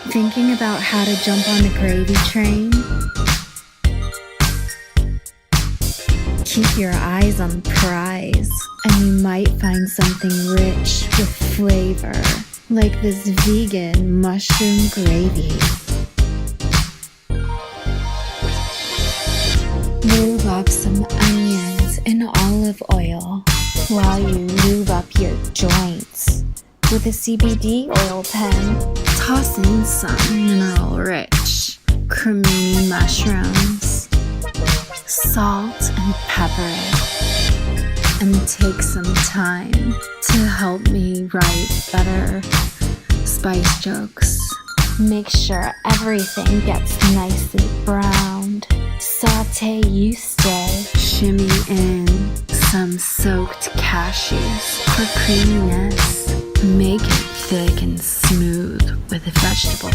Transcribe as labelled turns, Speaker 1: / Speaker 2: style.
Speaker 1: Thinking about how to jump on the gravy train? Keep your eyes on the prize, and you might find something rich with flavor, like this vegan mushroom gravy. Lube up some onions in olive oil while you lube up your joints. With a CBD oil pen, toss in some mineral-rich, cremini mushrooms, salt and pepper it, and take some time to help me write better spice jokes. Make sure everything gets nicely browned. Saute you stay. Shimmy in some soaked cashews for creaminess. Make it thick and smooth with vegetable